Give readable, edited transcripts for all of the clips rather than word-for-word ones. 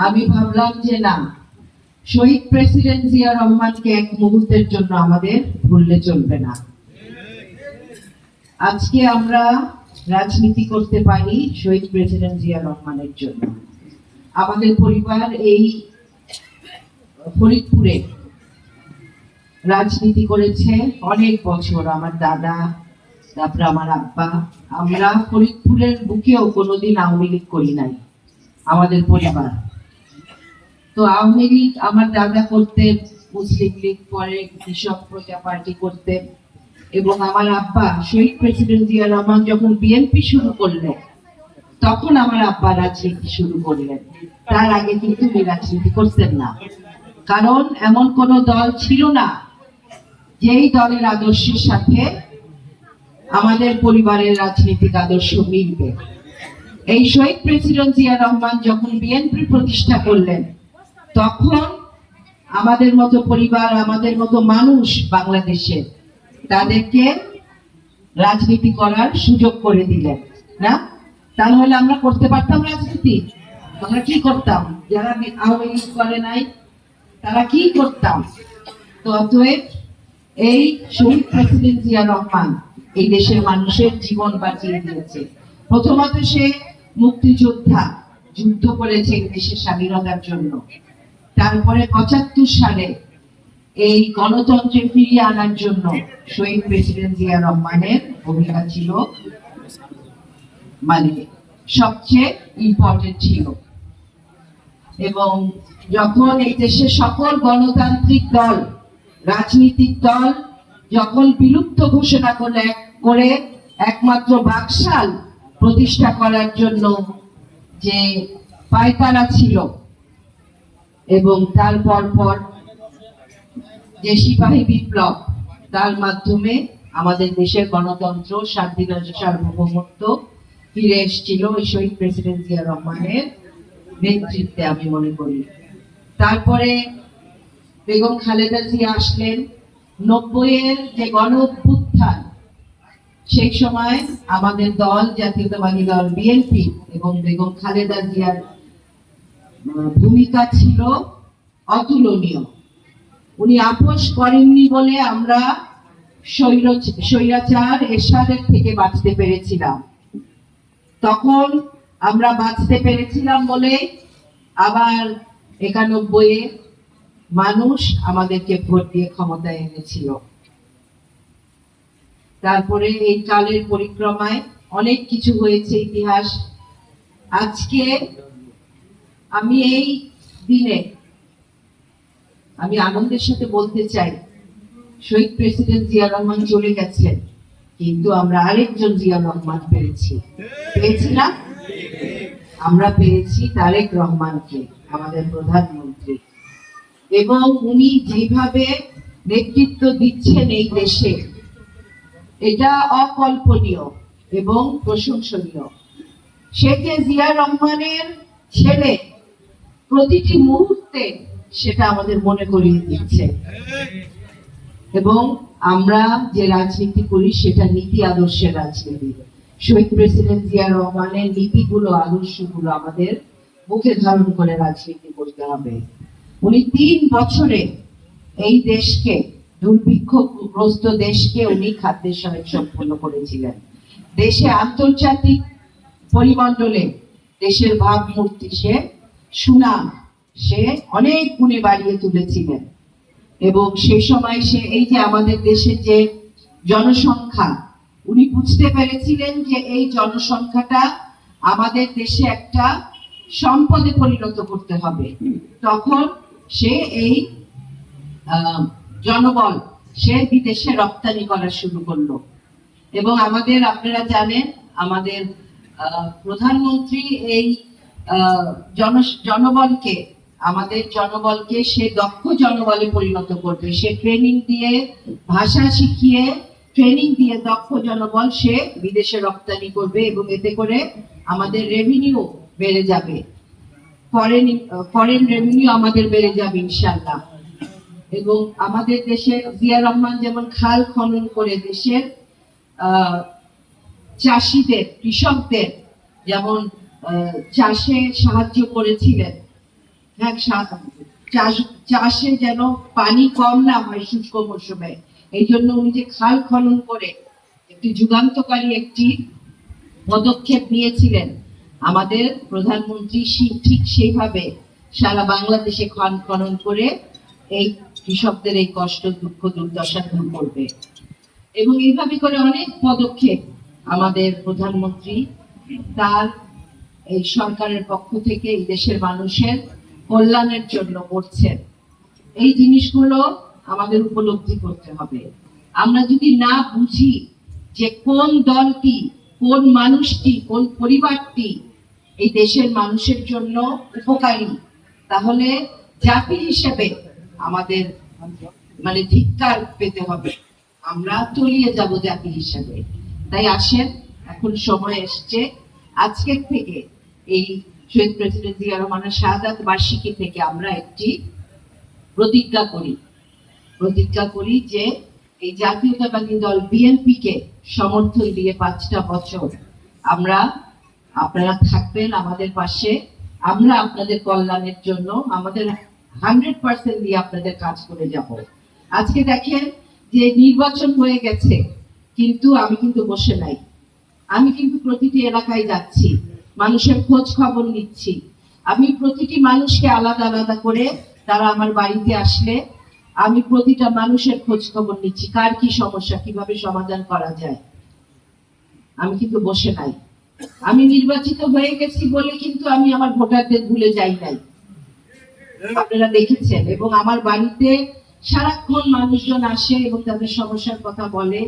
আমি ভাবলাম যে না, শহীদ প্রেসিডেন্ট জিয়া রহমানকে এক মুহূর্তের জন্য আমাদের ভুললে চলবে না। আজকে আমরা রাজনীতি করতে পারি শহীদ প্রেসিডেন্ট জিয়া রহমানের জন্য। আমাদের পরিবার এই ফরিদপুরে রাজনীতি করেছে অনেক বছর। আমার দাদা, তারপরে আমার আব্বা। আমরা ফরিদপুরের বুকেও কোনোদিন আওয়ামী লীগ করি নাই আমাদের পরিবার। তো আওয়ামী লীগ আমার দাদা করতেন, মুসলিম লীগ, পরে কৃষক প্রজা পার্টি করতেন, এবং আমার আব্বা শহীদ প্রেসিডেন্ট জিয়া রহমান যখন বিএনপি শুরু করলেন তখন আমার আব্বা রাজনীতি শুরু করলেন। তার আগে কিন্তু উনি রাজনীতি করতেন না, কারণ এমন কোন দল ছিল না যেই দলের আদর্শের সাথে আমাদের পরিবারের রাজনৈতিক আদর্শ মিলবে। এই শহীদ প্রেসিডেন্ট জিয়া রহমান যখন বিএনপি প্রতিষ্ঠা করলেন তখন আমাদের মতো পরিবার, আমাদের মতো মানুষ বাংলাদেশে তাদেরকে রাজনীতি করার সুযোগ করে দিলেন না। তাহলে আমরা করতে পারতাম রাজনীতি? আমরা কি করতাম? যারা আওয়ামী লীগ করে নাই তারা কি করতাম? তো অতএব এই শহীদ প্রেসিডেন্ট জিয়া রহমান এই দেশের মানুষের জীবন বাঁচিয়ে দিয়েছে। প্রথমত সে মুক্তিযোদ্ধা, যুদ্ধ করেছে দেশের স্বাধীনতার জন্য। তারপরে ৭৫ সালে এই গণতন্ত্রে ফিরিয়ে আনার জন্য শহীদ প্রেসিডেন্ট জিয়া রহমানের ভূমিকা ছিল মানে সবচেয়ে ইম্পর্টেন্ট ছিল। এবং যখন এই দেশের সকল গণতান্ত্রিক দল, রাজনৈতিক দল যখন বিলুপ্ত ঘোষণা করে একমাত্র বাকশাল প্রতিষ্ঠা করার জন্য যে পায়তারা ছিল, এবং তারপর পর যে সিপাহী বিপ্লব, তার মাধ্যমে আমাদের দেশের গণতন্ত্র, স্বাধীনতা, সার্বভৌমত্ব ফিরে এসেছিল ওই শহীদ প্রেসিডেন্ট জিয়া রহমানের নেতৃত্বে, আমি মনে করি। তারপরে বেগম খালেদা জিয়া আসলেন। ৯০-এর যে গণ অভ্যুত্থান, সেই সময় আমাদের দল, জাতীয়তাবাদী দল বিএনপি এবং বেগম খালেদা জিয়ার ভূমিকা ছিল অতুলনীয়। উনি আপোষ করেননি বলে আমরা স্বৈরাচার এরশাদের থেকে বাঁচতে পেরেছিলাম। তখন আমরা বাঁচতে পেরেছিলাম বলে আবার ৯১-এ মানুষ আমাদেরকে ভোট দিয়ে ক্ষমতায় এনেছিল। তারপরে এই কালের পরিক্রমায় অনেক কিছু হয়েছে ইতিহাস। আজকে আমি এই দিনে আমি আনন্দের সাথে বলতে চাই, শহীদ প্রেসিডেন্ট জিয়া রহমান চলে গেছেন, কিন্তু আমরা আরেকজন জিয়া রহমান পেয়েছি না? আমরা পেয়েছি তারেক রহমানকে, আমাদের প্রধানমন্ত্রী। এবং উনি যেভাবে নেতৃত্ব দিচ্ছেন এই দেশে, এটা অকল্পনীয় এবং প্রশংসনীয়। শেখ জিয়া রহমানের ছেলে প্রতিটি মুহূর্তে সেটা আমাদের মনে করিয়ে দিচ্ছে। এবং আমরা যে রাজনীতি করি সেটা নীতি আদর্শের রাজনীতি। শহীদ প্রেসিডেন্ট জিয়া রহমানের নীতিগুলো, আদর্শগুলো আমাদের মুখে ধারণ করে রাজনীতি করতে হবে। উনি ৩ বছরে এই দেশকে, দুর্ভিক্ষগ্রস্ত দেশকে উনি খাদ্যের সহায়ক সম্পন্ন করেছিলেন। দেশে আন্তর্জাতিক পরিমণ্ডলে দেশের ভাবমূর্তি, সে সুনাম সে অনেক গুণে বাড়িয়ে তুলেছিলেন। এবং সেই সময় সে এই যে আমাদের দেশের যে জনসংখ্যা, উনি বুঝতে পেরেছিলেন যে এই জনসংখ্যাটা আমাদের দেশে একটা সম্পদে পরিণত করতে হবে। তখন সে এই জনবল সে বিদেশে রপ্তানি করা শুরু করলো। এবং আপনারা জানেন, আমাদের প্রধানমন্ত্রী এই জনবলকে সে দক্ষ জনবলে পরিণত করবে। সে ট্রেনিং দিয়ে, ভাষা শিখিয়ে, ট্রেনিং দিয়ে দক্ষ জনবল সে বিদেশে রপ্তানি করবে, এবং এতে করে আমাদের রেভিনিউ বেড়ে যাবে, ফরেন রেভিনিউ আমাদের বেড়ে যাবে ইনশাআল্লাহ। এবং আমাদের দেশে জিয়া রহমান যেমন খাল খনন করে দেশের চাষিদের, কৃষকদের যেমন চাষে সাহায্য করেছিলেন, হ্যাঁ, চাষে যেন পানি কম না হয় শুষ্ক মৌসুমে, এই জন্য উনি যে খাল খনন করে একটি যুগান্তকারী একটি পদক্ষেপ নিয়েছিলেন, আমাদের প্রধানমন্ত্রী ঠিক সেইভাবে সারা বাংলাদেশে খাল খনন করে এই কৃষকদের এই কষ্ট দুঃখ দুর্দশা দূর করবে। এবং এইভাবে করে অনেক পদক্ষেপ আমাদের প্রধানমন্ত্রী তার এই সরকারের পক্ষ থেকে এই দেশের মানুষের কল্যাণের জন্য করছেন। এই জিনিসগুলো আমাদের উপলব্ধি করতে হবে। আমরা যদি না বুঝি যে কোন দলটি, কোন মানুষটি, কোন পরিবারটি এই দেশের মানুষের জন্য উপকারী, তাহলে জাতি হিসেবে আমাদের ধিক্কার পেতে হবে, আমরা তলিয়ে যাব জাতি হিসেবে। তাই আসেন, এখন সময় এসছে আজকের থেকে এই শহীদ প্রেসিডেন্ট জিয়া রহমানের শাহাদাত বার্ষিকী থেকে আমরা একটি প্রতিজ্ঞা করি যে এই জাতীয়তাবাদী দল বিএনপি কে সমর্থন দিয়ে 5টা বছর আপনারা থাকবেন আমাদের পাশে। আমরা আপনাদের কল্যাণের জন্য আমাদের 100% দিয়ে আপনাদের কাজ করে যাব। আজকে দেখেন যে নির্বাচন হয়ে গেছে, কিন্তু আমি কিন্তু বসে নাই। আমি কিন্তু প্রতিটি এলাকায় যাচ্ছি, মানুষের খোঁজ খবর নিচ্ছি। আমি প্রতিটি মানুষকে আলাদা আলাদা করে, তারা আমার বাড়িতে আসলে আমি প্রতিটা মানুষের খোঁজ খবর নিচ্ছি, কার কি সমস্যা, কিভাবে সমাধান করা যায়। আমি কিন্তু বসে নাই। আমি নির্বাচিত হয়ে গেছি বলে কিন্তু আমি আমার ভোটারদের ভুলে যাই নাই, আপনারা দেখেছেন। এবং আমার বাড়িতে সারাক্ষণ মানুষজন আসে এবং তাদের সমস্যার কথা বলে।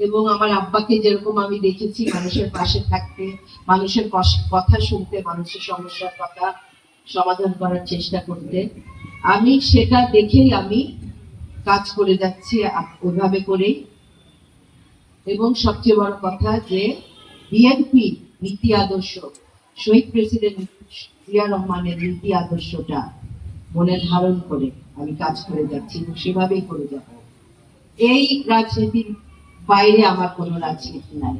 এবং আমার আব্বাকে যেরকম আমি দেখেছি মানুষের পাশে থাকতে, মানুষের কথা শুনতে, মানুষের সমস্যার কথা সমাধান করার চেষ্টা করতে, আমি সেটা দেখেই আমি কাজ করে যাচ্ছি ওইভাবে করেই। এবং সবচেয়ে বড় কথা যে বিএনপি নীতি আদর্শ, শহীদ প্রেসিডেন্ট জিয়া রহমানের নীতি আদর্শটা মনে ধারণ করে আমি কাজ করে যাচ্ছি এবং সেভাবেই করে যাব। এই রাজনীতির বাইরে আমার কোনো রাজনীতি নাই,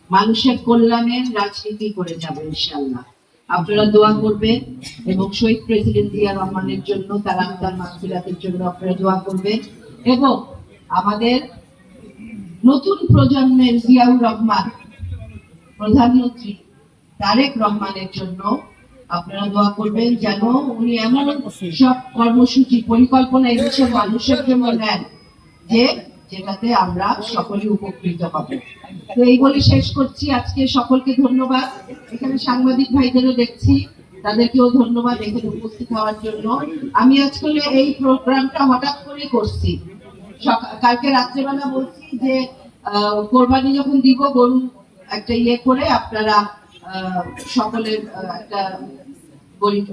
মানুষের কল্যাণের রাজনীতি করে যাব ইনশাআল্লাহ। আপনারা দোয়া করবেন এবং শহীদ প্রেসিডেন্ট জিয়া রহমানের জন্য, তার আত্মার মাগফিরাতের জন্য আপনারা দোয়া করবেন। এবং আমাদের নতুন প্রজন্মের জিয়াউর রহমান, প্রধানমন্ত্রী তারেক রহমানের জন্য আপনারা দোয়া করবেন, যেন উনি এমন সব কর্মসূচি পরিকল্পনা এই দেশের মানুষের জন্য নেন যে যেটাতে আমরা সকলে উপকৃত হব। তো এই বলে শেষ করছি। আজকে সকলকে ধন্যবাদ। এখানে সাংবাদিক ভাইদেরও দেখছি, তাদেরকেও ধন্যবাদ এখানে উপস্থিত হওয়ার জন্য। আমি আজকে এই প্রোগ্রামটা হঠাৎ করে করছি, কালকে রাত্রেবেলা বলছি যে কোরবানি যখন দিব গরু একটা করে আপনারা সকলের একটা গরিব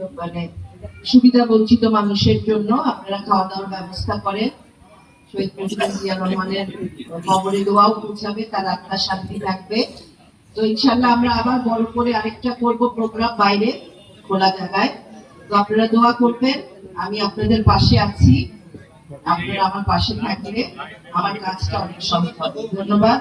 সুবিধা বঞ্চিত মানুষের জন্য আপনারা খাওয়া দাওয়ার ব্যবস্থা করেন। শহীদ প্রেসিডেন্ট জিয়া রহমানের কবরে দোয়াও পৌঁছাবে, তার আত্মা শান্তি থাকবে। তো ইনশাআল্লাহ আমরা আবার বড় করে আরেকটা করব প্রোগ্রাম বাইরে খোলা জায়গায়। তো আপনারা দোয়া করবেন, আমি আপনাদের পাশে আছি। আপনারা আমার পাশে থাকলে আমার কাজটা অনেক সহজ হবে। ধন্যবাদ।